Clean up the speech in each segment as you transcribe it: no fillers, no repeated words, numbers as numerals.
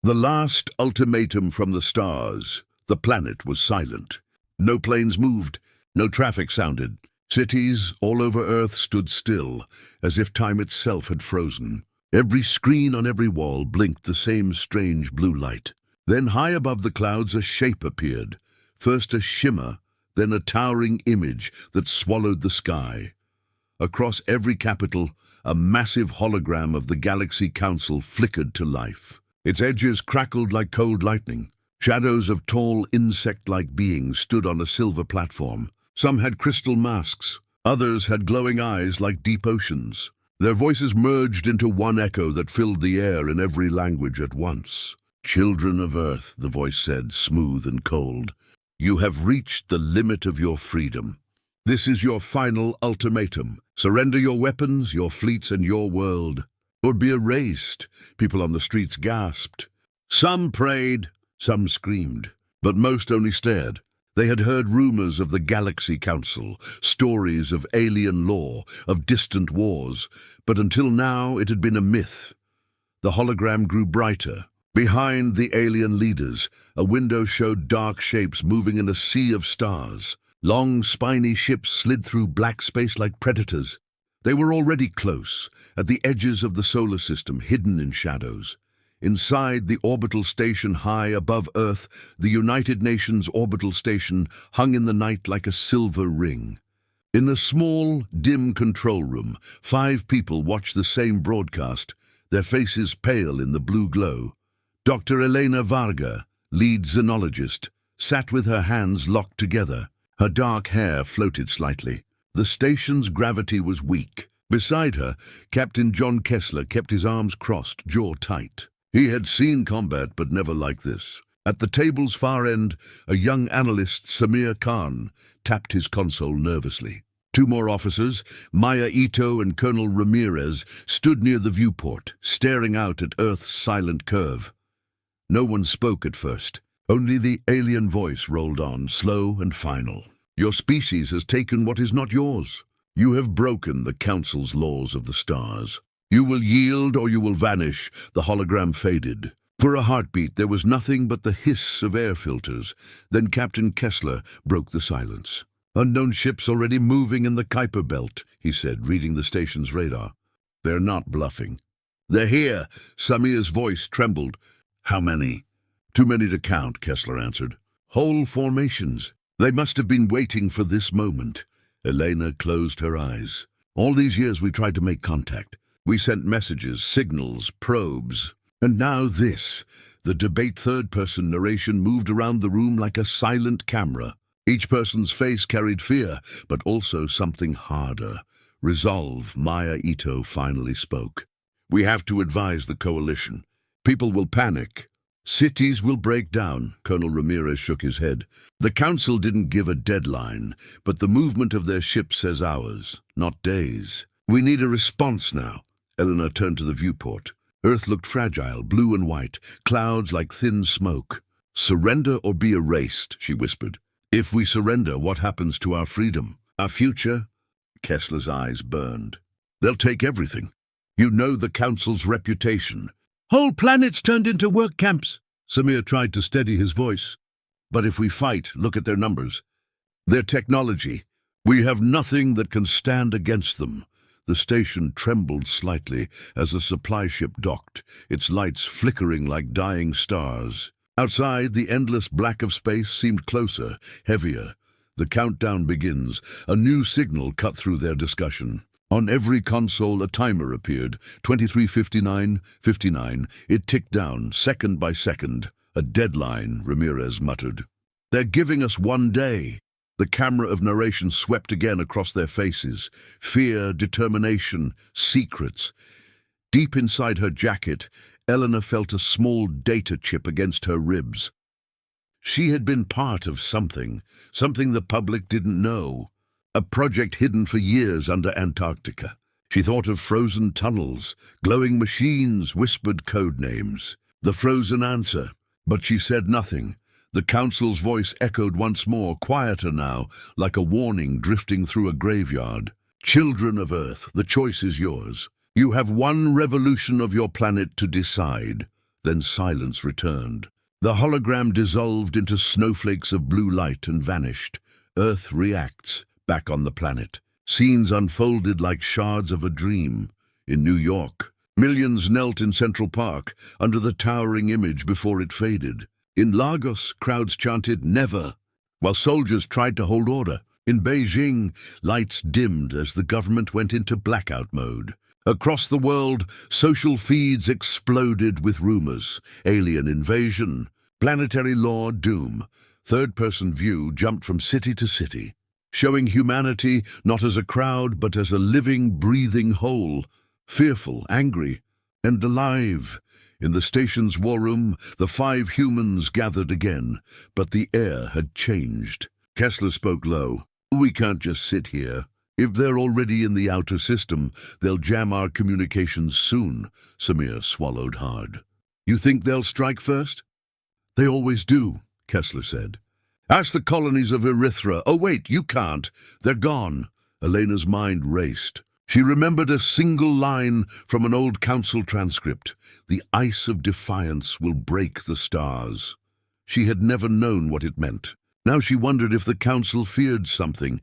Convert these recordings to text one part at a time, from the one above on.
The last ultimatum from the stars. The planet was silent. No planes moved, no traffic sounded. Cities all over Earth stood still, as if time itself had frozen. Every screen on every wall blinked the same strange blue light. Then high above the clouds a shape appeared, first a shimmer, then a towering image that swallowed the sky. Across every capital, a massive hologram of the Galaxy Council flickered to life. Its edges crackled like cold lightning. Shadows of tall, insect-like beings stood on a silver platform. Some had crystal masks, others had glowing eyes like deep oceans. Their voices merged into one echo that filled the air in every language at once. "Children of Earth," the voice said, smooth and cold, "you have reached the limit of your freedom. This is your final ultimatum. Surrender your weapons, your fleets, and your world, or be erased." People on the streets gasped. Some prayed, some screamed, but most only stared. They had heard rumors of the Galaxy Council, stories of alien law, of distant wars, but until now it had been a myth. The hologram grew brighter. Behind the alien leaders, a window showed dark shapes moving in a sea of stars. Long, spiny ships slid through black space like predators. They were already close, at the edges of the solar system, hidden in shadows. Inside the orbital station high above Earth, the United Nations orbital station hung in the night like a silver ring. In a small, dim control room, 5 people watched the same broadcast, their faces pale in the blue glow. Dr. Elena Varga, lead xenologist, sat with her hands locked together. Her dark hair floated slightly. The station's gravity was weak. Beside her, Captain John Kessler kept his arms crossed, jaw tight. He had seen combat, but never like this. At the table's far end, a young analyst, Samir Khan, tapped his console nervously. 2 more officers, Maya Ito and Colonel Ramirez, stood near the viewport, staring out at Earth's silent curve. No one spoke at first. Only the alien voice rolled on, slow and final. "Your species has taken what is not yours. You have broken the Council's laws of the stars. You will yield or you will vanish." The hologram faded. For a heartbeat, there was nothing but the hiss of air filters. Then Captain Kessler broke the silence. "Unknown ships already moving in the Kuiper Belt," he said, reading the station's radar. "They're not bluffing." "They're here." Samir's voice trembled. "How many?" "Too many to count," Kessler answered. "Whole formations. They must have been waiting for this moment." Elena closed her eyes. "All these years we tried to make contact. We sent messages, signals, probes. And now this." The debate third-person narration moved around the room like a silent camera. Each person's face carried fear, but also something harder. Resolve. Maya Ito finally spoke. "We have to advise the coalition. People will panic. Cities will break down." Colonel Ramirez shook his head. "The Council didn't give a deadline, but the movement of their ships says hours, not days. We need a response now." Eleanor turned to the viewport. Earth looked fragile, blue and white, clouds like thin smoke. "Surrender or be erased," she whispered. "If we surrender, what happens to our freedom? Our future?" Kessler's eyes burned. "They'll take everything. You know the Council's reputation." "Whole planets turned into work camps." Samir tried to steady his voice. "But if we fight, look at their numbers. Their technology. We have nothing that can stand against them." The station trembled slightly as a supply ship docked, its lights flickering like dying stars. Outside, the endless black of space seemed closer, heavier. The countdown begins. A new signal cut through their discussion. On every console, a timer appeared. 23:59, 59. It ticked down, second by second. "A deadline," Ramirez muttered. "They're giving us 1 day." The camera of narration swept again across their faces. Fear, determination, secrets. Deep inside her jacket, Eleanor felt a small data chip against her ribs. She had been part of something the public didn't know. A project hidden for years under Antarctica. She thought of frozen tunnels, glowing machines, whispered code names. The frozen answer. But she said nothing. The Council's voice echoed once more, quieter now, like a warning drifting through a graveyard. "Children of Earth, the choice is yours. You have 1 revolution of your planet to decide. Then silence returned. The hologram dissolved into snowflakes of blue light and vanished. Earth reacts, back on the planet. Scenes unfolded like shards of a dream. In New York, millions knelt in Central Park under the towering image before it faded. In Lagos, crowds chanted, "Never," while soldiers tried to hold order. In Beijing, lights dimmed as the government went into blackout mode. Across the world, social feeds exploded with rumors. Alien invasion, planetary law doom. Third-person view jumped from city to city, showing humanity not as a crowd but as a living, breathing whole, fearful, angry, and alive. In the station's war room, the 5 humans gathered again, but the air had changed. Kessler spoke low. "We can't just sit here. If they're already in the outer system, they'll jam our communications soon." Samir swallowed hard. "You think they'll strike first?" "They always do," Kessler said. "Ask the colonies of Erythra." "Oh wait, you can't. They're gone." Elena's mind raced. She remembered a single line from an old council transcript. "The ice of defiance will break the stars." She had never known what it meant. Now she wondered if the council feared something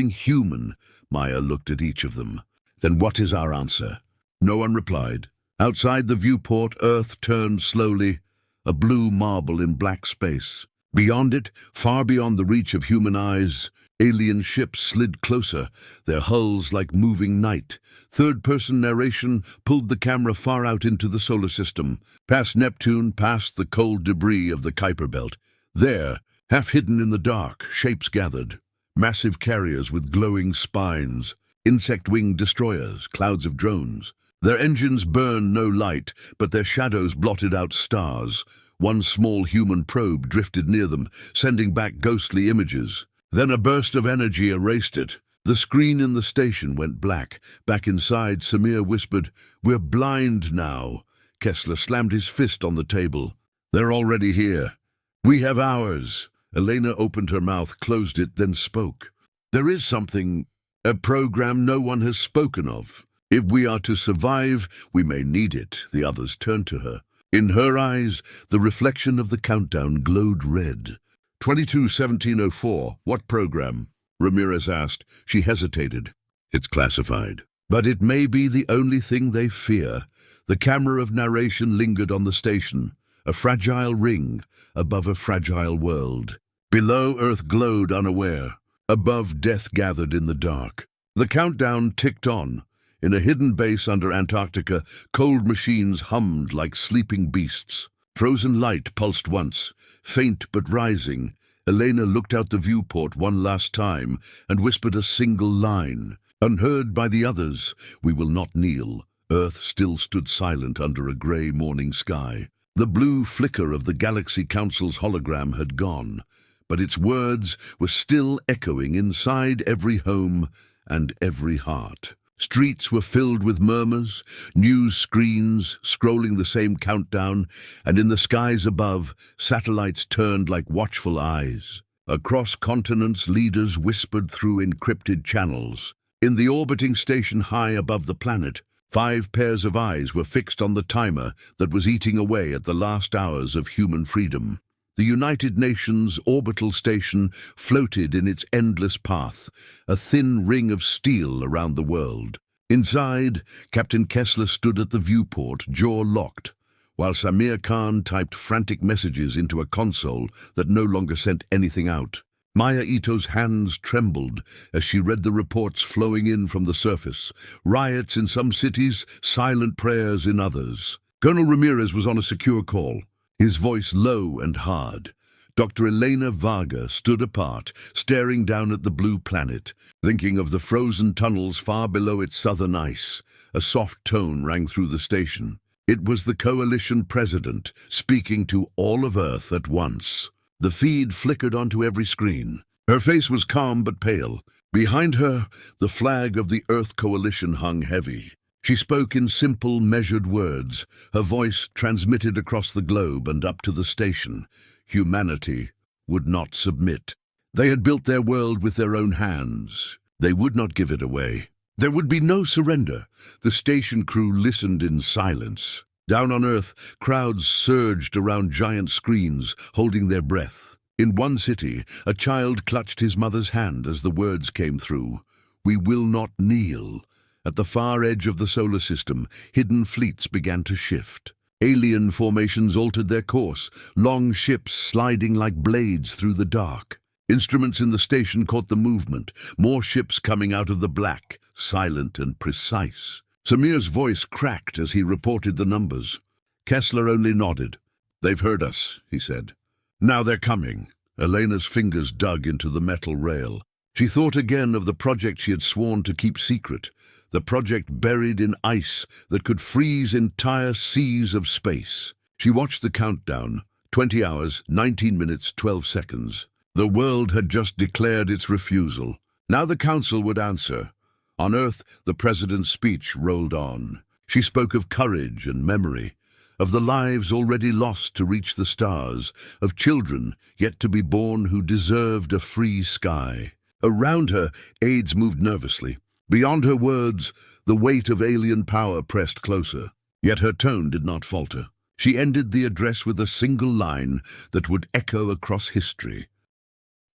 human. Maya looked at each of them. "Then what is our answer?" No one replied. Outside the viewport, Earth turned slowly, a blue marble in black space. Beyond it, far beyond the reach of human eyes, alien ships slid closer, their hulls like moving night. Third-person narration pulled the camera far out into the solar system, past Neptune, past the cold debris of the Kuiper Belt. There, half hidden in the dark, shapes gathered. Massive carriers with glowing spines, insect-winged destroyers, clouds of drones. Their engines burned no light, but their shadows blotted out stars. One small human probe drifted near them, sending back ghostly images. Then a burst of energy erased it. The screen in the station went black. Back inside, Samir whispered, "We're blind now." Kessler slammed his fist on the table. "They're already here. We have ours." Elena opened her mouth, closed it, then spoke. "There is something, a program no one has spoken of. If we are to survive, we may need it." The others turned to her. In her eyes, the reflection of the countdown glowed red. 22-1704, what program? Ramirez asked. She hesitated. "It's classified. But it may be the only thing they fear." The camera of narration lingered on the station, a fragile ring above a fragile world. Below, Earth glowed unaware. Above, death gathered in the dark. The countdown ticked on. In a hidden base under Antarctica, cold machines hummed like sleeping beasts. Frozen light pulsed once, faint but rising. Elena looked out the viewport one last time and whispered a single line. Unheard by the others, "We will not kneel." Earth still stood silent under a grey morning sky. The blue flicker of the Galaxy Council's hologram had gone, but its words were still echoing inside every home and every heart. Streets were filled with murmurs, news screens scrolling the same countdown, and in the skies above, satellites turned like watchful eyes. Across continents, leaders whispered through encrypted channels. In the orbiting station high above the planet, 5 pairs of eyes were fixed on the timer that was eating away at the last hours of human freedom. The United Nations orbital station floated in its endless path, a thin ring of steel around the world. Inside, Captain Kessler stood at the viewport, jaw locked, while Samir Khan typed frantic messages into a console that no longer sent anything out. Maya Ito's hands trembled as she read the reports flowing in from the surface. Riots in some cities, silent prayers in others. Colonel Ramirez was on a secure call, his voice low and hard. Dr. Elena Varga stood apart, staring down at the blue planet, thinking of the frozen tunnels far below its southern ice. A soft tone rang through the station. It was the coalition president, speaking to all of Earth at once. The feed flickered onto every screen. Her face was calm but pale. Behind her, the flag of the Earth Coalition hung heavy. She spoke in simple, measured words, her voice transmitted across the globe and up to the station. Humanity would not submit. They had built their world with their own hands. They would not give it away. There would be no surrender. The station crew listened in silence. Down on Earth, crowds surged around giant screens, holding their breath. In one city, a child clutched his mother's hand as the words came through. "We will not kneel." At the far edge of the solar system, hidden fleets began to shift. Alien formations altered their course, long ships sliding like blades through the dark. Instruments in the station caught the movement, more ships coming out of the black, silent and precise. Samir's voice cracked as he reported the numbers. Kessler only nodded. "They've heard us," he said. "Now they're coming." Elena's fingers dug into the metal rail. She thought again of the project she had sworn to keep secret, the project buried in ice that could freeze entire seas of space. She watched the countdown, 20 hours, 19 minutes, 12 seconds. The world had just declared its refusal. Now the Council would answer. On Earth, the President's speech rolled on. She spoke of courage and memory, of the lives already lost to reach the stars, of children yet to be born who deserved a free sky. Around her, aides moved nervously. Beyond her words, the weight of alien power pressed closer. Yet her tone did not falter. She ended the address with a single line that would echo across history.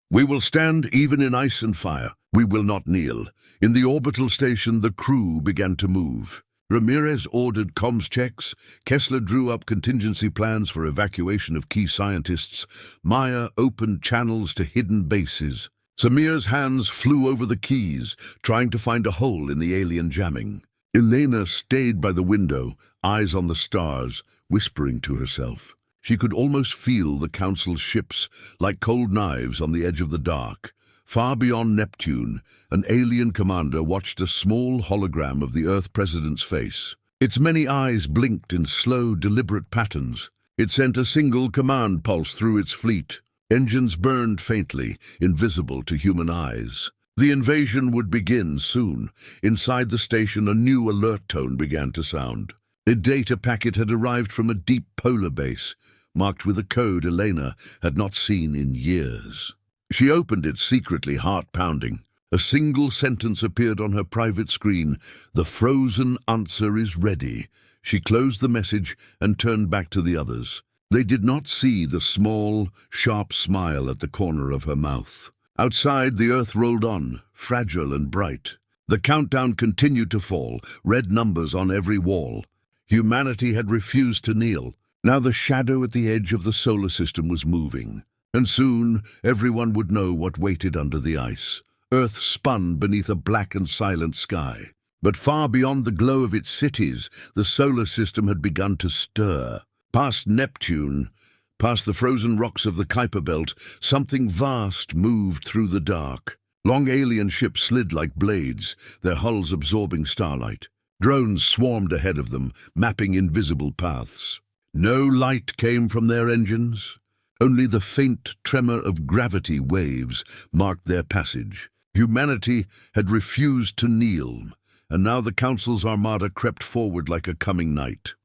"We will stand even in ice and fire. We will not kneel." In the orbital station, the crew began to move. Ramirez ordered comms checks. Kessler drew up contingency plans for evacuation of key scientists. Maya opened channels to hidden bases. Samir's hands flew over the keys, trying to find a hole in the alien jamming. Elena stayed by the window, eyes on the stars, whispering to herself. She could almost feel the Council's ships like cold knives on the edge of the dark. Far beyond Neptune, an alien commander watched a small hologram of the Earth President's face. Its many eyes blinked in slow, deliberate patterns. It sent a single command pulse through its fleet. Engines burned faintly, invisible to human eyes. The invasion would begin soon. Inside the station, a new alert tone began to sound. A data packet had arrived from a deep polar base, marked with a code Elena had not seen in years. She opened it secretly, heart-pounding. A single sentence appeared on her private screen. "The frozen answer is ready." She closed the message and turned back to the others. They did not see the small, sharp smile at the corner of her mouth. Outside, the Earth rolled on, fragile and bright. The countdown continued to fall, red numbers on every wall. Humanity had refused to kneel. Now the shadow at the edge of the solar system was moving. And soon, everyone would know what waited under the ice. Earth spun beneath a black and silent sky. But far beyond the glow of its cities, the solar system had begun to stir. Past Neptune, past the frozen rocks of the Kuiper Belt, something vast moved through the dark. Long alien ships slid like blades, their hulls absorbing starlight. Drones swarmed ahead of them, mapping invisible paths. No light came from their engines. Only the faint tremor of gravity waves marked their passage. Humanity had refused to kneel, and now the Council's armada crept forward like a coming night.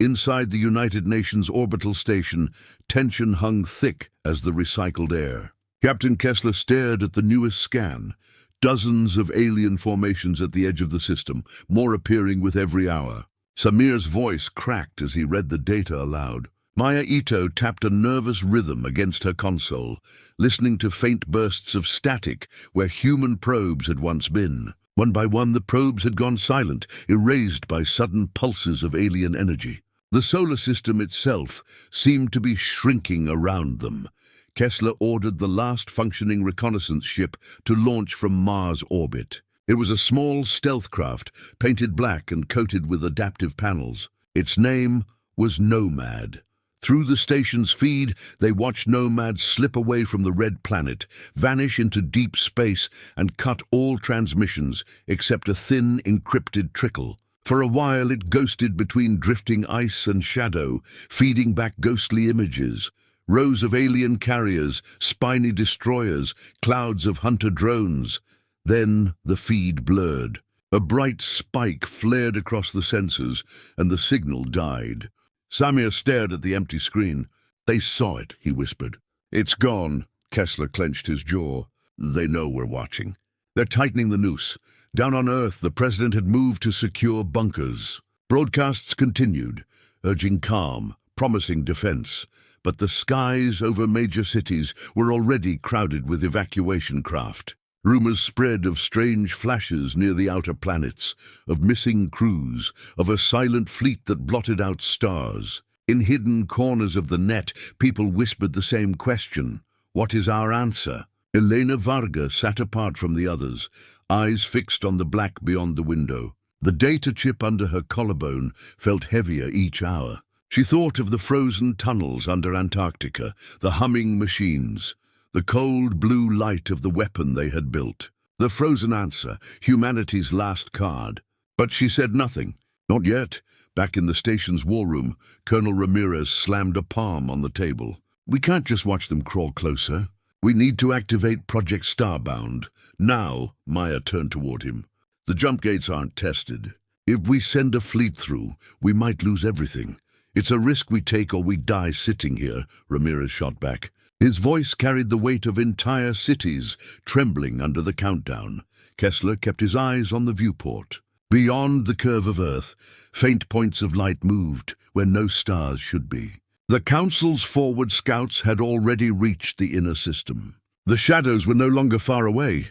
Inside the United Nations orbital station, tension hung thick as the recycled air. Captain Kessler stared at the newest scan. Dozens of alien formations at the edge of the system, more appearing with every hour. Samir's voice cracked as he read the data aloud. Maya Ito tapped a nervous rhythm against her console, listening to faint bursts of static where human probes had once been. One by one, the probes had gone silent, erased by sudden pulses of alien energy. The solar system itself seemed to be shrinking around them. Kessler ordered the last functioning reconnaissance ship to launch from Mars orbit. It was a small stealth craft, painted black and coated with adaptive panels. Its name was Nomad. Through the station's feed, they watched Nomad slip away from the red planet, vanish into deep space, and cut all transmissions except a thin, encrypted trickle. For a while it ghosted between drifting ice and shadow, feeding back ghostly images. Rows of alien carriers, spiny destroyers, clouds of hunter drones. Then the feed blurred. A bright spike flared across the sensors, and the signal died. Samir stared at the empty screen. "They saw it," he whispered. "It's gone." Kessler clenched his jaw. "They know we're watching. They're tightening the noose." Down on Earth, the President had moved to secure bunkers. Broadcasts continued. urging calm, promising defense. But the skies over major cities were already crowded with evacuation craft. Rumors spread of strange flashes near the outer planets, of missing crews, of a silent fleet that blotted out stars. In hidden corners of the net, people whispered the same question: what is our answer? Elena Varga sat apart from the others, eyes fixed on the black beyond the window. The data chip under her collarbone felt heavier each hour. She thought of the frozen tunnels under Antarctica, the humming machines, the cold blue light of the weapon they had built. The frozen answer, humanity's last card. But she said nothing. Not yet. Back in the station's war room, Colonel Ramirez slammed a palm on the table. We can't just watch them crawl closer. We need to activate Project Starbound. Now, Maya turned toward him. The jump gates aren't tested. If we send a fleet through, we might lose everything. It's a risk we take or we die sitting here, Ramirez shot back. His voice carried the weight of entire cities trembling under the countdown. Kessler kept his eyes on the viewport. Beyond the curve of Earth, faint points of light moved where no stars should be. The Council's forward scouts had already reached the inner system. The shadows were no longer far away.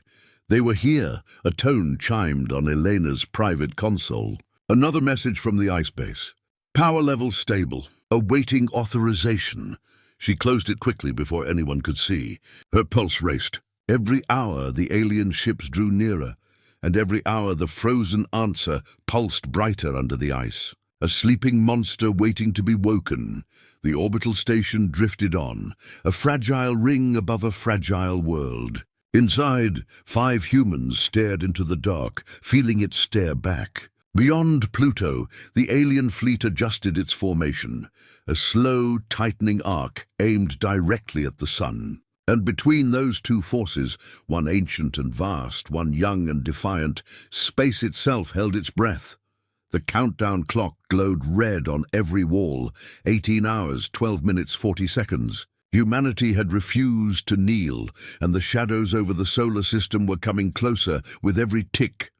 They were here, a tone chimed on Elena's private console. Another message from the ice base. Power level stable, awaiting authorization. She closed it quickly before anyone could see. Her pulse raced. Every hour the alien ships drew nearer, and every hour the frozen answer pulsed brighter under the ice. A sleeping monster waiting to be woken. The orbital station drifted on, a fragile ring above a fragile world. Inside, 5 humans stared into the dark, feeling it stare back. Beyond Pluto, the alien fleet adjusted its formation, a slow, tightening arc aimed directly at the sun. And between those two forces, one ancient and vast, one young and defiant, space itself held its breath. The countdown clock glowed red on every wall, 18 hours, 12 minutes, 40 seconds. Humanity had refused to kneel, and the shadows over the solar system were coming closer with every tick.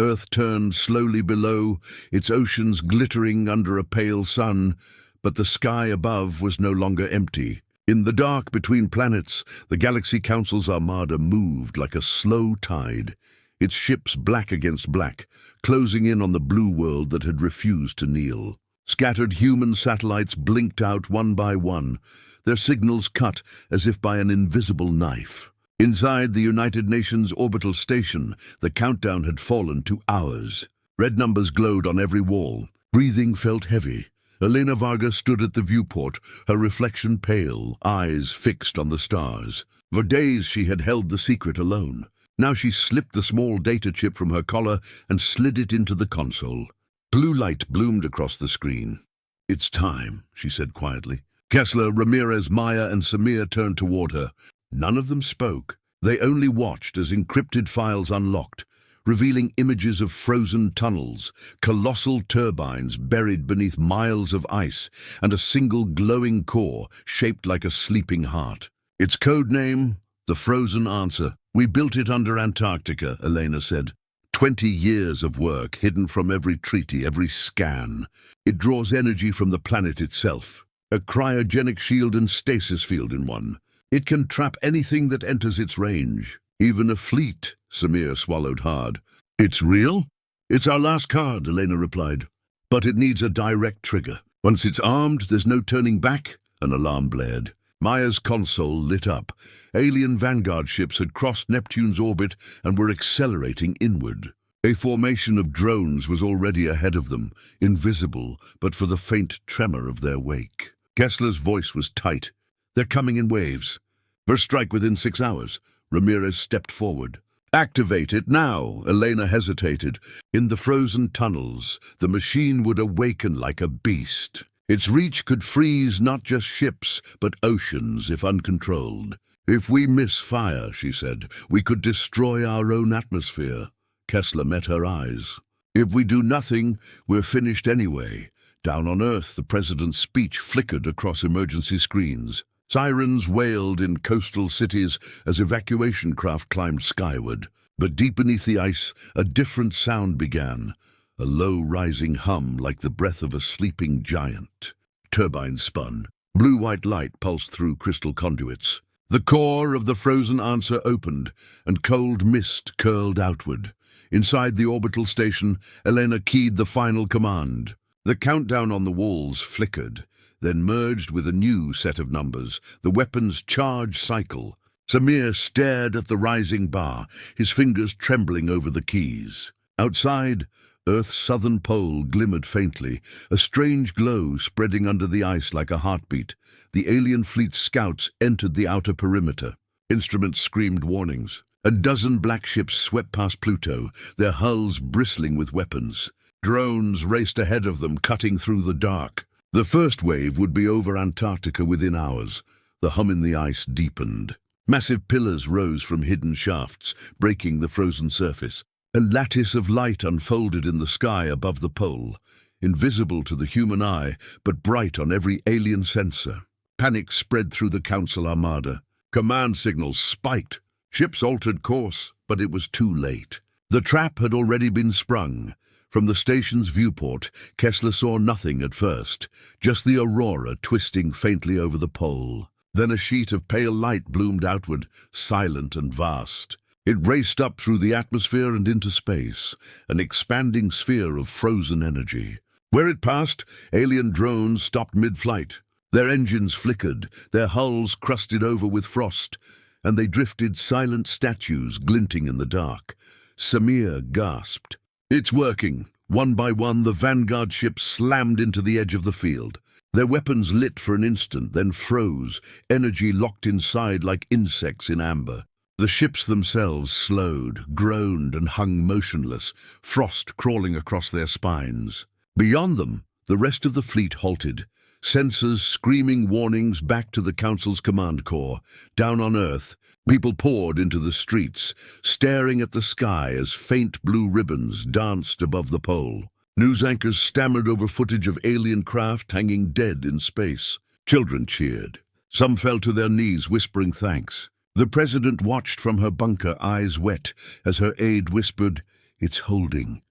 Earth turned slowly below, its oceans glittering under a pale sun, but the sky above was no longer empty. In the dark between planets, the Galaxy Council's armada moved like a slow tide, its ships black against black, closing in on the blue world that had refused to kneel. Scattered human satellites blinked out one by one, their signals cut as if by an invisible knife. Inside the United Nations orbital station, the countdown had fallen to hours. Red numbers glowed on every wall. Breathing felt heavy. Elena Varga stood at the viewport, her reflection pale, eyes fixed on the stars. For days she had held the secret alone. Now she slipped the small data chip from her collar and slid it into the console. Blue light bloomed across the screen. "It's time," she said quietly. Kessler, Ramirez, Maya, and Samir turned toward her. None of them spoke. They only watched as encrypted files unlocked, revealing images of frozen tunnels, colossal turbines buried beneath miles of ice, and a single glowing core shaped like a sleeping heart. Its code name, the Frozen Answer. "We built it under Antarctica," Elena said. 20 years of work hidden from every treaty, every scan. It draws energy from the planet itself. A cryogenic shield and stasis field in one. It can trap anything that enters its range. Even a fleet, Samir swallowed hard. "It's real?" "It's our last card," Elena replied. "But it needs a direct trigger. Once it's armed, there's no turning back." An alarm blared. Maya's console lit up. Alien Vanguard ships had crossed Neptune's orbit and were accelerating inward. A formation of drones was already ahead of them, invisible but for the faint tremor of their wake. Kessler's voice was tight. "They're coming in waves. First strike within 6 hours. Ramirez stepped forward. "Activate it now," Elena hesitated. In the frozen tunnels, the machine would awaken like a beast. Its reach could freeze not just ships, but oceans if uncontrolled. "If we miss fire," she said, "we could destroy our own atmosphere." Kessler met her eyes. "If we do nothing, we're finished anyway." Down on Earth, the president's speech flickered across emergency screens. Sirens wailed in coastal cities as evacuation craft climbed skyward. But deep beneath the ice, a different sound began. a low rising hum like the breath of a sleeping giant. Turbines spun. Blue-white light pulsed through crystal conduits. The core of the frozen answer opened, and cold mist curled outward. Inside the orbital station, Elena keyed the final command. The countdown on the walls flickered, then merged with a new set of numbers, the weapon's charge cycle. Samir stared at the rising bar, his fingers trembling over the keys. Outside, Earth's southern pole glimmered faintly, a strange glow spreading under the ice like a heartbeat. The alien fleet's scouts entered the outer perimeter. Instruments screamed warnings. A dozen black ships swept past Pluto, their hulls bristling with weapons. Drones raced ahead of them, cutting through the dark. The first wave would be over Antarctica within hours. The hum in the ice deepened. Massive pillars rose from hidden shafts, breaking the frozen surface. A lattice of light unfolded in the sky above the pole, invisible to the human eye, but bright on every alien sensor. Panic spread through the Council armada. Command signals spiked. Ships altered course, but it was too late. The trap had already been sprung. From the station's viewport, Kessler saw nothing at first, just the aurora twisting faintly over the pole. Then a sheet of pale light bloomed outward, silent and vast. It raced up through the atmosphere and into space, an expanding sphere of frozen energy. Where it passed, alien drones stopped mid-flight. Their engines flickered, their hulls crusted over with frost, and they drifted silent statues glinting in the dark. Samir gasped. "It's working." One by one, the vanguard ships slammed into the edge of the field. Their weapons lit for an instant, then froze, energy locked inside like insects in amber. The ships themselves slowed, groaned, and hung motionless, frost crawling across their spines. Beyond them, the rest of the fleet halted, sensors screaming warnings back to the Council's command core. Down on Earth, people poured into the streets, staring at the sky as faint blue ribbons danced above the pole. News anchors stammered over footage of alien craft hanging dead in space. Children cheered. Some fell to their knees, whispering thanks. The president watched from her bunker, eyes wet, as her aide whispered, "It's holding."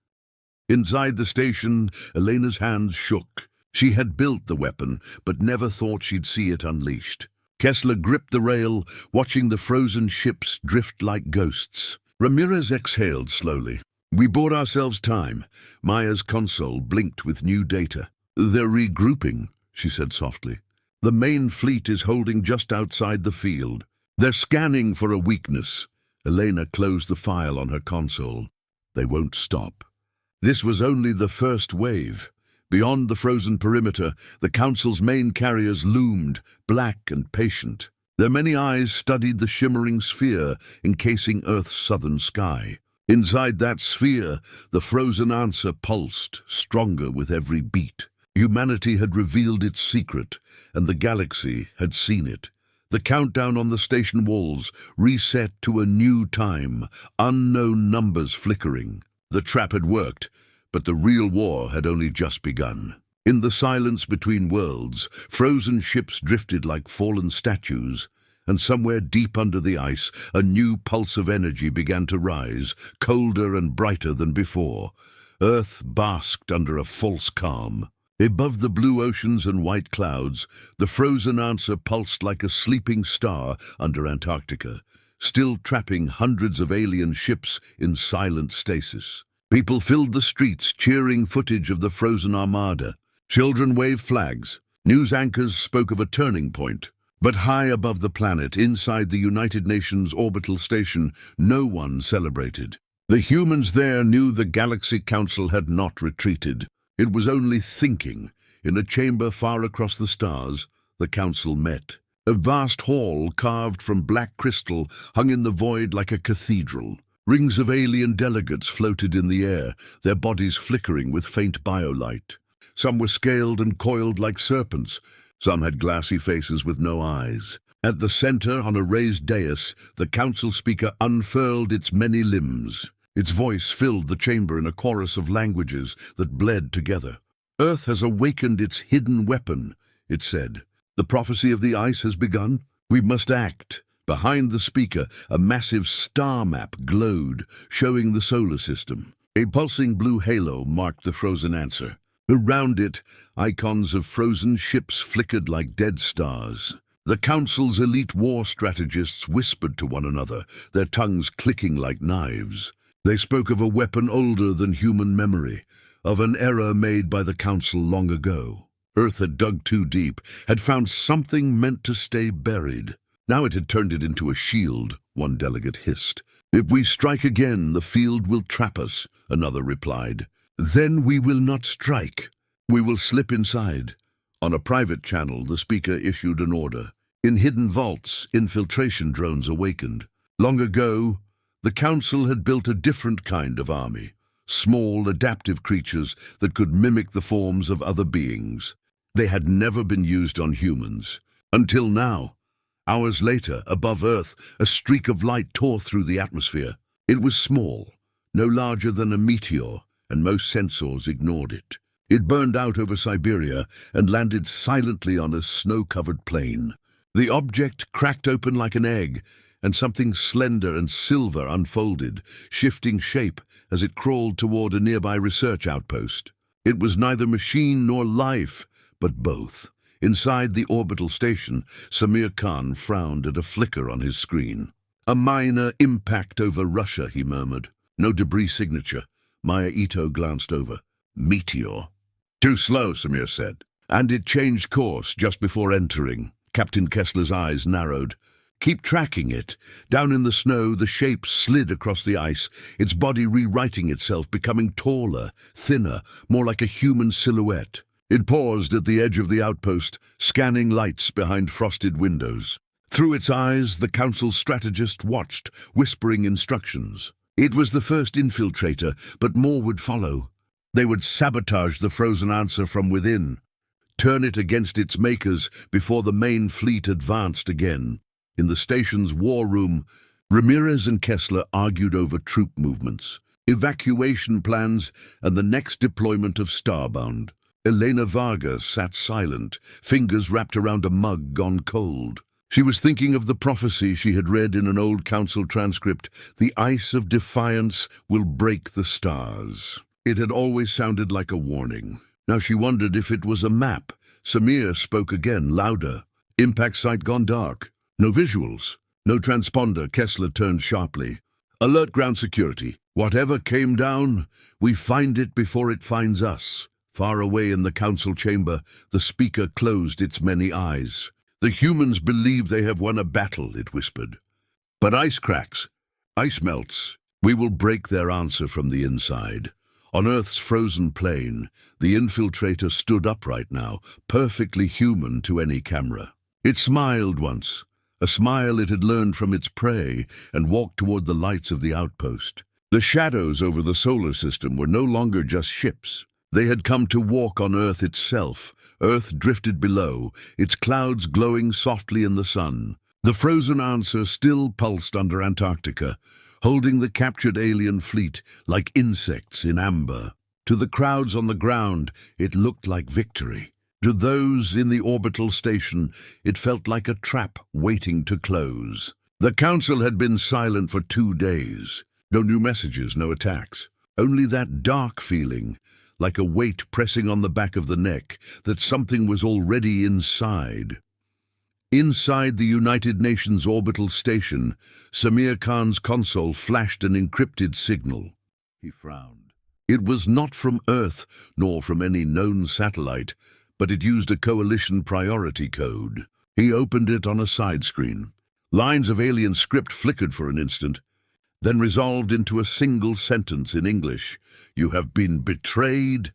Inside the station, Elena's hands shook. She had built the weapon, but never thought she'd see it unleashed. Kessler gripped the rail, watching the frozen ships drift like ghosts. Ramirez exhaled slowly. "We bought ourselves time." Maya's console blinked with new data. "They're regrouping," she said softly. "The main fleet is holding just outside the field. They're scanning for a weakness." Elena closed the file on her console. They won't stop. This was only the first wave. Beyond the frozen perimeter, the Council's main carriers loomed, black and patient. Their many eyes studied the shimmering sphere encasing Earth's southern sky. Inside that sphere, the frozen answer pulsed, stronger with every beat. Humanity had revealed its secret, and the galaxy had seen it. The countdown on the station walls reset to a new time, unknown numbers flickering. The trap had worked, but the real war had only just begun. In the silence between worlds, frozen ships drifted like fallen statues, and somewhere deep under the ice, a new pulse of energy began to rise, colder and brighter than before. Earth basked under a false calm. Above the blue oceans and white clouds, the frozen answer pulsed like a sleeping star under Antarctica, still trapping hundreds of alien ships in silent stasis. People filled the streets, cheering footage of the frozen armada. Children waved flags. News anchors spoke of a turning point. But high above the planet, inside the United Nations orbital station, no one celebrated. The humans there knew the Galaxy Council had not retreated. It was only thinking. In a chamber far across the stars, the Council met. A vast hall carved from black crystal hung in the void like a cathedral. Rings of alien delegates floated in the air, their bodies flickering with faint biolight. Some were scaled and coiled like serpents. Some had glassy faces with no eyes. At the center, on a raised dais, the council speaker unfurled its many limbs. Its voice filled the chamber in a chorus of languages that bled together. "Earth has awakened its hidden weapon," it said. "The prophecy of the ice has begun. We must act." Behind the speaker, a massive star map glowed, showing the solar system. A pulsing blue halo marked the frozen answer. Around it, icons of frozen ships flickered like dead stars. The Council's elite war strategists whispered to one another, their tongues clicking like knives. They spoke of a weapon older than human memory, of an error made by the Council long ago. Earth had dug too deep, had found something meant to stay buried. Now it had turned it into a shield, one delegate hissed. "If we strike again, the field will trap us," another replied. "Then we will not strike. We will slip inside." On a private channel, the speaker issued an order. In hidden vaults, infiltration drones awakened. Long ago, the Council had built a different kind of army. Small, adaptive creatures that could mimic the forms of other beings. They had never been used on humans. Until now. Hours later, above Earth, a streak of light tore through the atmosphere. It was small, no larger than a meteor, and most sensors ignored it. It burned out over Siberia and landed silently on a snow-covered plain. The object cracked open like an egg, and something slender and silver unfolded, shifting shape as it crawled toward a nearby research outpost. It was neither machine nor life, but both. Inside the orbital station, Samir Khan frowned at a flicker on his screen. "A minor impact over Russia," he murmured. "No debris signature." Maya Ito glanced over. "Meteor." "Too slow," Samir said. "And it changed course just before entering." Captain Kessler's eyes narrowed. "Keep tracking it." Down in the snow, the shape slid across the ice, its body rewriting itself, becoming taller, thinner, more like a human silhouette. It paused at the edge of the outpost, scanning lights behind frosted windows. Through its eyes, the Council strategist watched, whispering instructions. It was the first infiltrator, but more would follow. They would sabotage the frozen answer from within, turn it against its makers before the main fleet advanced again. In the station's war room, Ramirez and Kessler argued over troop movements, evacuation plans, and the next deployment of Starbound. Elena Varga sat silent, fingers wrapped around a mug gone cold. She was thinking of the prophecy she had read in an old Council transcript, "The ice of defiance will break the stars." It had always sounded like a warning. Now she wondered if it was a map. Samir spoke again, louder. "Impact site gone dark. No visuals. No transponder." Kessler turned sharply. "Alert ground security. Whatever came down, we find it before it finds us." Far away in the Council chamber, the speaker closed its many eyes. "The humans believe they have won a battle," it whispered. "But ice cracks. Ice melts. We will break their answer from the inside." On Earth's frozen plain, the infiltrator stood upright now, perfectly human to any camera. It smiled once, a smile it had learned from its prey, and walked toward the lights of the outpost. The shadows over the solar system were no longer just ships. They had come to walk on Earth itself. Earth drifted below, its clouds glowing softly in the sun. The frozen answer still pulsed under Antarctica, holding the captured alien fleet like insects in amber. To the crowds on the ground, it looked like victory. To those in the orbital station, it felt like a trap waiting to close. The Council had been silent for 2 days. No new messages, no attacks. Only that dark feeling, like a weight pressing on the back of the neck, that something was already inside. Inside the United Nations orbital station, Samir Khan's console flashed an encrypted signal. He frowned. It was not from Earth, nor from any known satellite, but it used a coalition priority code. He opened it on a side screen. Lines of alien script flickered for an instant, then resolved into a single sentence in English. "You have been betrayed."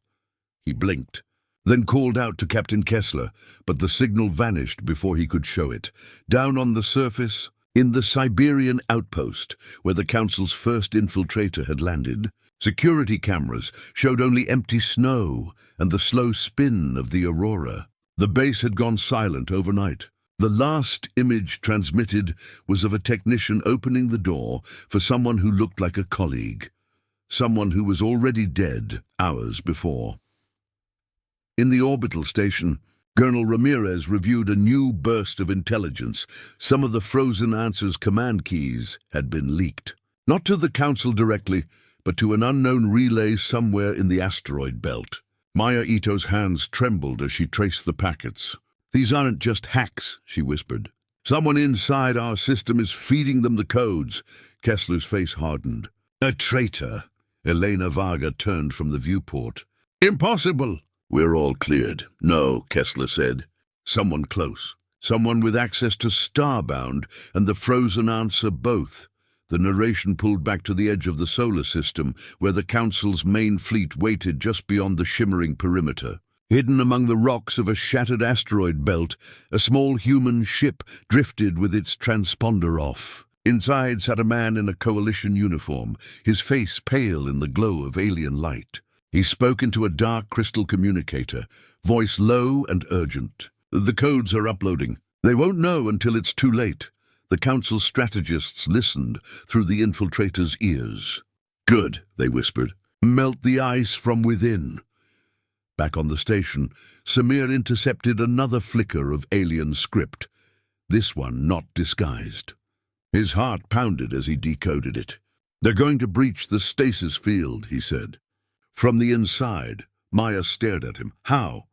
He blinked, then called out to Captain Kessler, but the signal vanished before he could show it. Down on the surface, in the Siberian outpost, where the Council's first infiltrator had landed, security cameras showed only empty snow and the slow spin of the aurora. The base had gone silent overnight. The last image transmitted was of a technician opening the door for someone who looked like a colleague, someone who was already dead hours before. In the orbital station, Colonel Ramirez reviewed a new burst of intelligence. Some of the frozen answer's command keys had been leaked. Not to the Council directly, but to an unknown relay somewhere in the asteroid belt. Maya Ito's hands trembled as she traced the packets. "These aren't just hacks," she whispered. "Someone inside our system is feeding them the codes." Kessler's face hardened. "A traitor." Elena Varga turned from the viewport. "Impossible!" "We're all cleared." "No," Kessler said. "Someone close. Someone with access to Starbound and the frozen answer both." The narration pulled back to the edge of the solar system, where the Council's main fleet waited just beyond the shimmering perimeter. Hidden among the rocks of a shattered asteroid belt, a small human ship drifted with its transponder off. Inside sat a man in a coalition uniform, his face pale in the glow of alien light. He spoke into a dark crystal communicator, voice low and urgent. "The codes are uploading. They won't know until it's too late." The Council's strategists listened through the infiltrator's ears. "Good," they whispered. "Melt the ice from within." Back on the station, Samir intercepted another flicker of alien script, this one not disguised. His heart pounded as he decoded it. "They're going to breach the stasis field," he said. From the inside, Maya stared at him. "How?"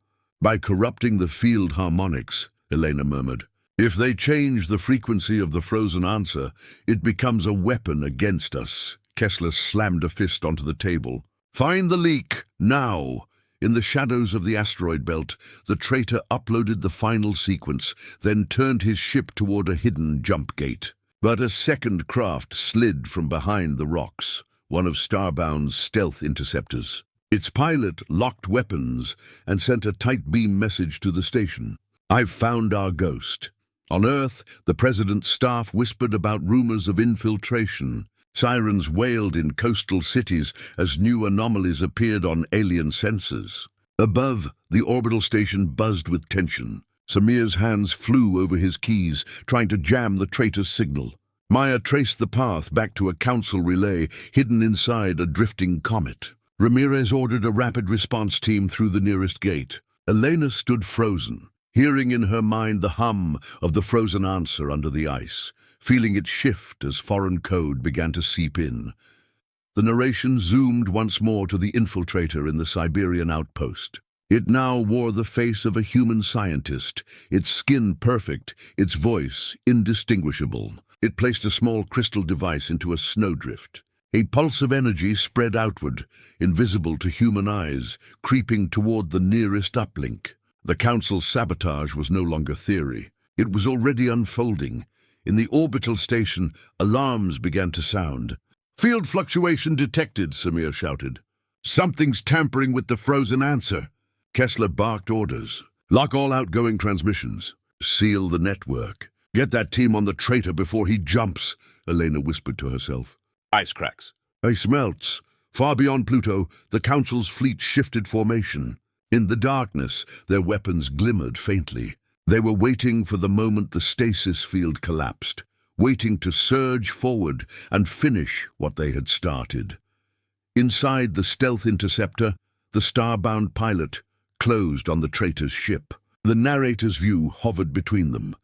"By corrupting the field harmonics," Elena murmured. "If they change the frequency of the frozen answer, it becomes a weapon against us." Kessler slammed a fist onto the table. "Find the leak, now!" In the shadows of the asteroid belt, the traitor uploaded the final sequence, then turned his ship toward a hidden jump gate. But a second craft slid from behind the rocks, one of Starbound's stealth interceptors. Its pilot locked weapons and sent a tight beam message to the station. "I've found our ghost." On Earth, the President's staff whispered about rumors of infiltration. Sirens wailed in coastal cities as new anomalies appeared on alien sensors. Above, the orbital station buzzed with tension. Samir's hands flew over his keys, trying to jam the traitor's signal. Maya traced the path back to a council relay hidden inside a drifting comet. Ramirez ordered a rapid response team through the nearest gate. Elena stood frozen, hearing in her mind the hum of the frozen answer under the ice, feeling it shift as foreign code began to seep in. The narration zoomed once more to the infiltrator in the Siberian outpost. It now wore the face of a human scientist, its skin perfect, its voice indistinguishable. It placed a small crystal device into a snowdrift. A pulse of energy spread outward, invisible to human eyes, creeping toward the nearest uplink. The Council's sabotage was no longer theory. It was already unfolding. In the orbital station, alarms began to sound. "Field fluctuation detected," Samir shouted. "Something's tampering with the frozen answer." Kessler barked orders. "Lock all outgoing transmissions. Seal the network. Get that team on the traitor before he jumps," Elena whispered to herself. Ice cracks. Ice melts. Far beyond Pluto, the Council's fleet shifted formation. In the darkness, their weapons glimmered faintly. They were waiting for the moment the stasis field collapsed, waiting to surge forward and finish what they had started. Inside the stealth interceptor, the starbound pilot closed on the traitor's ship. The narrator's view hovered between them.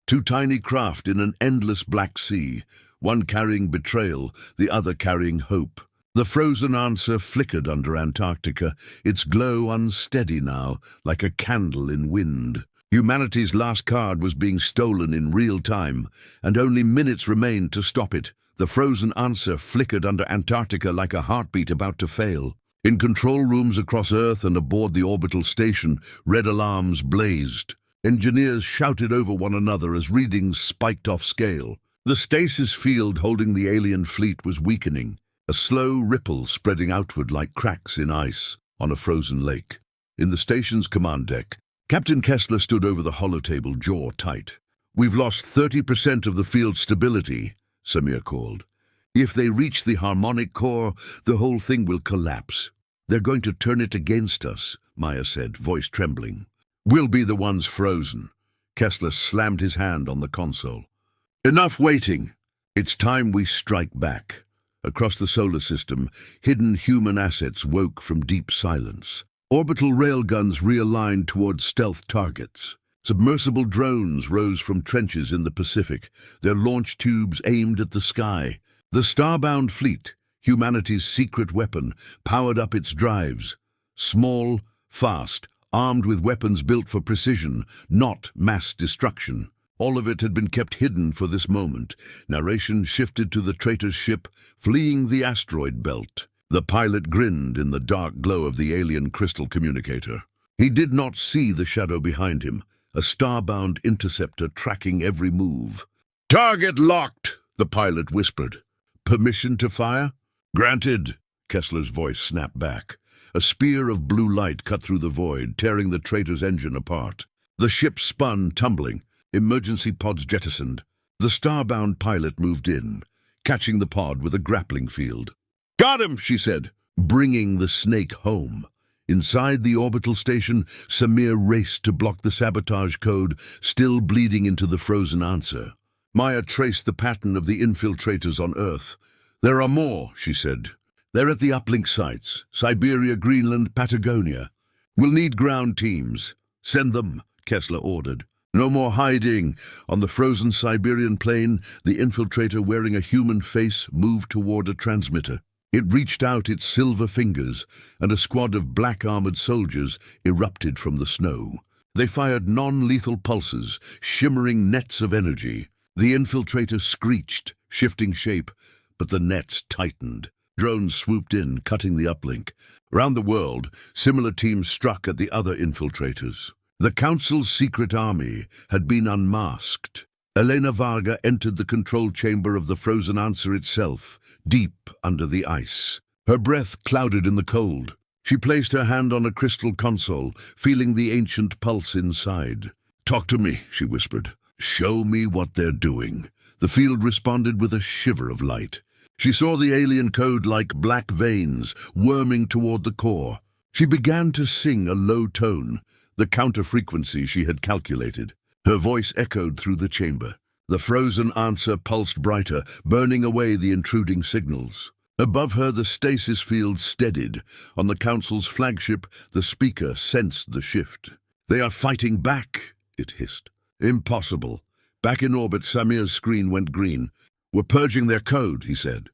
Two tiny craft in an endless black sea, one carrying betrayal, the other carrying hope. The frozen answer flickered under Antarctica, its glow unsteady now, like a candle in wind. Humanity's last card was being stolen in real time, and only minutes remained to stop it. The frozen answer flickered under Antarctica like a heartbeat about to fail. In control rooms across Earth and aboard the orbital station, red alarms blazed. Engineers shouted over one another as readings spiked off scale. The stasis field holding the alien fleet was weakening, a slow ripple spreading outward like cracks in ice on a frozen lake. In the station's command deck, Captain Kessler stood over the holotable, jaw tight. "We've lost 30% of the field stability," Samir called. "If they reach the harmonic core, the whole thing will collapse." "They're going to turn it against us," Maya said, voice trembling. "We'll be the ones frozen." Kessler slammed his hand on the console. "Enough waiting. It's time we strike back." Across the solar system, hidden human assets woke from deep silence. Orbital railguns realigned toward stealth targets. Submersible drones rose from trenches in the Pacific, their launch tubes aimed at the sky. The starbound fleet, Humanity's secret weapon, powered up its drives. Small, fast, armed with weapons built for precision, not mass destruction. All of it had been kept hidden for this moment. Narration shifted to the traitor's ship, fleeing the asteroid belt. The pilot grinned in the dark glow of the alien crystal communicator. He did not see the shadow behind him, a starbound interceptor tracking every move. "Target locked," the pilot whispered. "Permission to fire?" "Granted," Kessler's voice snapped back. A spear of blue light cut through the void, tearing the traitor's engine apart. The ship spun, tumbling. Emergency pods jettisoned. The starbound pilot moved in, catching the pod with a grappling field. "Got him," she said, bringing the snake home. Inside the orbital station, Samir raced to block the sabotage code, still bleeding into the frozen answer. Maya traced the pattern of the infiltrators on Earth. "There are more," she said. "They're at the uplink sites, Siberia, Greenland, Patagonia. We'll need ground teams." "Send them," Kessler ordered. "No more hiding." On the frozen Siberian plain, the infiltrator wearing a human face moved toward a transmitter. It reached out its silver fingers, and a squad of black-armored soldiers erupted from the snow. They fired non-lethal pulses, shimmering nets of energy. The infiltrator screeched, shifting shape, but the nets tightened. Drones swooped in, cutting the uplink. Around the world, similar teams struck at the other infiltrators. The Council's secret army had been unmasked. Elena Varga entered the control chamber of the frozen answer itself, deep under the ice. Her breath clouded in the cold. She placed her hand on a crystal console, feeling the ancient pulse inside. "Talk to me," she whispered. "Show me what they're doing." The field responded with a shiver of light. She saw the alien code like black veins, worming toward the core. She began to sing a low tone, the counter-frequency she had calculated. Her voice echoed through the chamber. The frozen answer pulsed brighter, burning away the intruding signals. Above her, the stasis field steadied. On the Council's flagship, the speaker sensed the shift. "They are fighting back," it hissed. "Impossible." Back in orbit, Samir's screen went green. "We're purging their code," he said.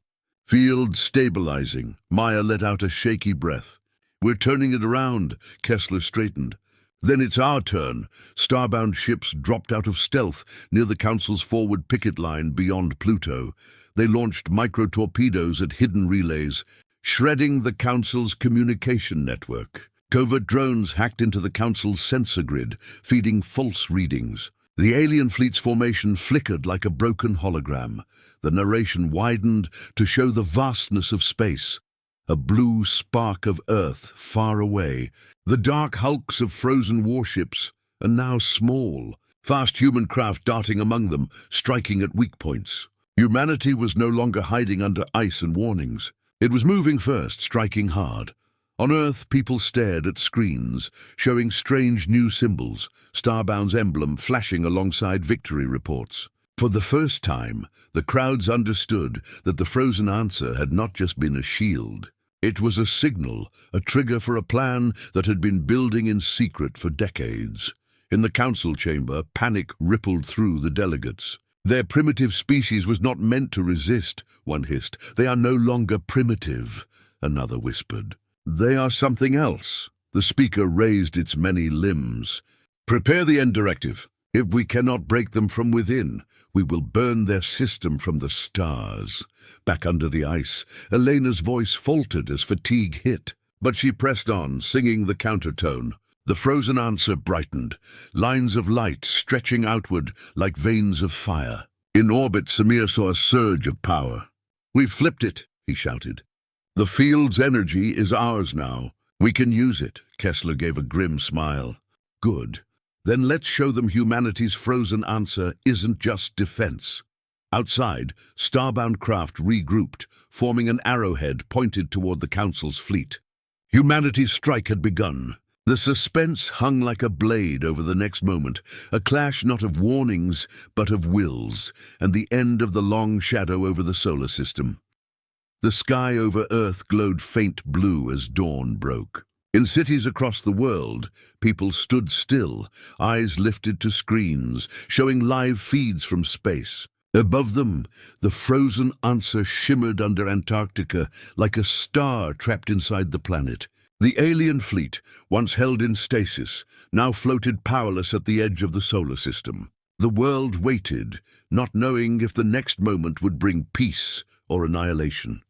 "Field stabilizing." Maya let out a shaky breath. "We're turning it around." Kessler straightened. "Then it's our turn." Starbound ships dropped out of stealth near the Council's forward picket line beyond Pluto. They launched micro-torpedoes at hidden relays, shredding the Council's communication network. Covert drones hacked into the Council's sensor grid, feeding false readings. The alien fleet's formation flickered like a broken hologram. The narration widened to show the vastness of space. A blue spark of Earth far away. The dark hulks of frozen warships are now small, fast human craft darting among them, striking at weak points. Humanity was no longer hiding under ice and warnings. It was moving first, striking hard. On Earth, people stared at screens, showing strange new symbols, Starbound's emblem flashing alongside victory reports. For the first time, the crowds understood that the frozen answer had not just been a shield. It was a signal, a trigger for a plan that had been building in secret for decades. In the Council chamber, panic rippled through the delegates. "Their primitive species was not meant to resist," one hissed. "They are no longer primitive," another whispered. "They are something else." The speaker raised its many limbs. "Prepare the end directive. If we cannot break them from within, we will burn their system from the stars." Back under the ice, Elena's voice faltered as fatigue hit, but she pressed on, singing the countertone. The frozen answer brightened, lines of light stretching outward like veins of fire. In orbit, Samir saw a surge of power. "We've flipped it," he shouted. "The field's energy is ours now. We can use it." Kessler gave a grim smile. "Good. Then let's show them humanity's frozen answer isn't just defense." Outside, starbound craft regrouped, forming an arrowhead pointed toward the Council's fleet. Humanity's strike had begun. The suspense hung like a blade over the next moment, a clash not of warnings, but of wills, and the end of the long shadow over the solar system. The sky over Earth glowed faint blue as dawn broke. In cities across the world, people stood still, eyes lifted to screens, showing live feeds from space. Above them, the frozen answer shimmered under Antarctica like a star trapped inside the planet. The alien fleet, once held in stasis, now floated powerless at the edge of the solar system. The world waited, not knowing if the next moment would bring peace or annihilation.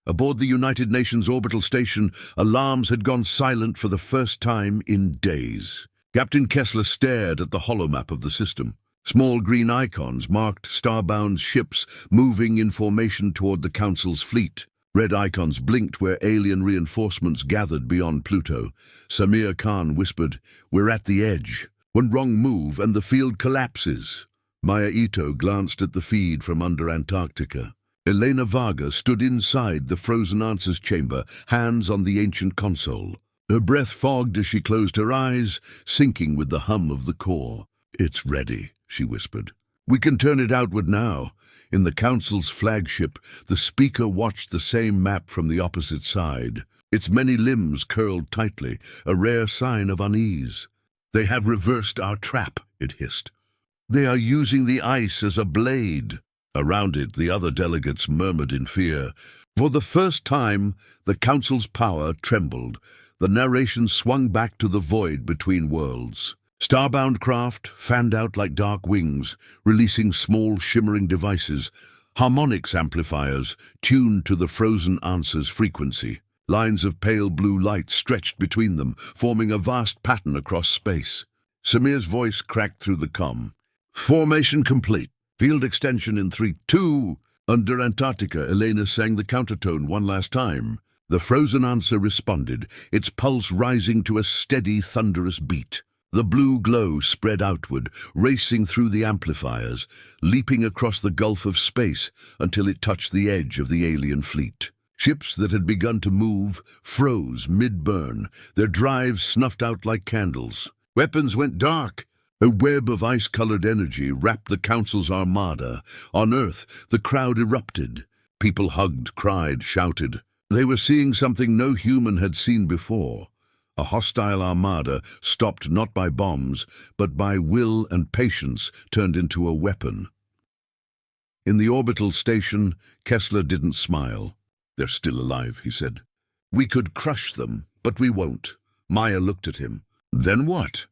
Aboard the United Nations orbital station, alarms had gone silent for the first time in days. Captain Kessler stared at the holomap of the system. Small green icons marked starbound ships moving in formation toward the Council's fleet. Red icons blinked where alien reinforcements gathered beyond Pluto. Samir Khan whispered, "We're at the edge. One wrong move and the field collapses." Maya Ito glanced at the feed from under Antarctica. Elena Varga stood inside the frozen answers chamber, hands on the ancient console. Her breath fogged as she closed her eyes, syncing with the hum of the core. "It's ready," she whispered. "We can turn it outward now." In the Council's flagship, the speaker watched the same map from the opposite side. Its many limbs curled tightly, a rare sign of unease. "They have reversed our trap," it hissed. "They are using the ice as a blade." Around it, the other delegates murmured in fear. For the first time, the Council's power trembled. The narration swung back to the void between worlds. Starbound craft fanned out like dark wings, releasing small shimmering devices, harmonics amplifiers tuned to the frozen answer's frequency. Lines of pale blue light stretched between them, forming a vast pattern across space. Samir's voice cracked through the comm. "Formation complete. Field extension in 3, 2. Under Antarctica, Elena sang the countertone one last time. The frozen answer responded, its pulse rising to a steady, thunderous beat. The blue glow spread outward, racing through the amplifiers, leaping across the gulf of space until it touched the edge of the alien fleet. Ships that had begun to move froze mid-burn, their drives snuffed out like candles. Weapons went dark. A web of ice-colored energy wrapped the Council's armada. On Earth, the crowd erupted. People hugged, cried, shouted. They were seeing something no human had seen before. A hostile armada, stopped not by bombs, but by will and patience, turned into a weapon. In the orbital station, Kessler didn't smile. "They're still alive," he said. "We could crush them, but we won't." Maya looked at him. "Then what?"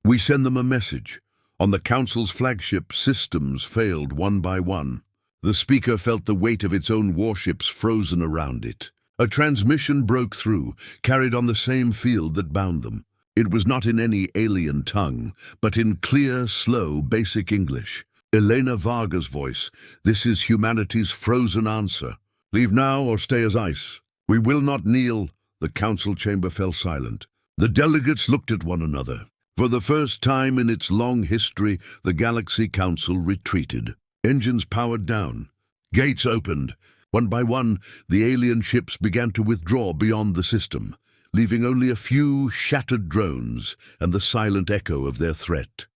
"We send them a message. On the Council's flagship, systems failed one by one." The speaker felt the weight of its own warships frozen around it. A transmission broke through, carried on the same field that bound them. It was not in any alien tongue, but in clear, slow, basic English. Elena Varga's voice. "This is humanity's frozen answer. Leave now or stay as ice. We will not kneel." The Council chamber fell silent. The delegates looked at one another. For the first time in its long history, the Galaxy Council retreated. Engines powered down. Gates opened. One by one, the alien ships began to withdraw beyond the system, leaving only a few shattered drones and the silent echo of their threat.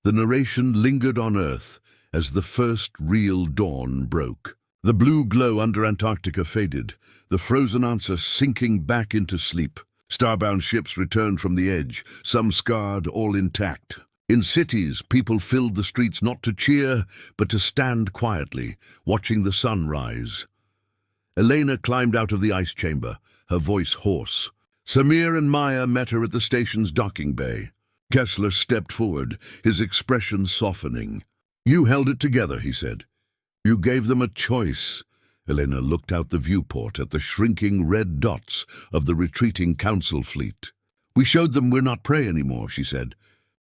The narration lingered on Earth as the first real dawn broke. The blue glow under Antarctica faded, the frozen answer sinking back into sleep. Starbound ships returned from the edge, some scarred, all intact. In cities, people filled the streets not to cheer, but to stand quietly, watching the sun rise. Elena climbed out of the ice chamber, her voice hoarse. Samir and Maya met her at the station's docking bay. Kessler stepped forward, his expression softening. "You held it together," he said. "You gave them a choice." Elena looked out the viewport at the shrinking red dots of the retreating Council fleet. "We showed them we're not prey anymore," she said.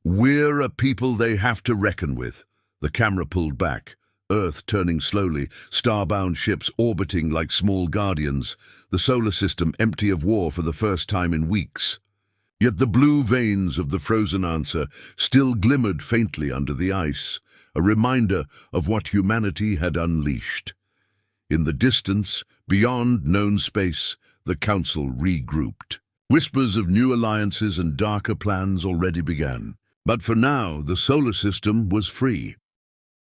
"We're a people they have to reckon with." The camera pulled back, Earth turning slowly, starbound ships orbiting like small guardians, the solar system empty of war for the first time in weeks. Yet the blue veins of the frozen answer still glimmered faintly under the ice, a reminder of what humanity had unleashed. In the distance, beyond known space, the Council regrouped. Whispers of new alliances and darker plans already began. But for now, the solar system was free.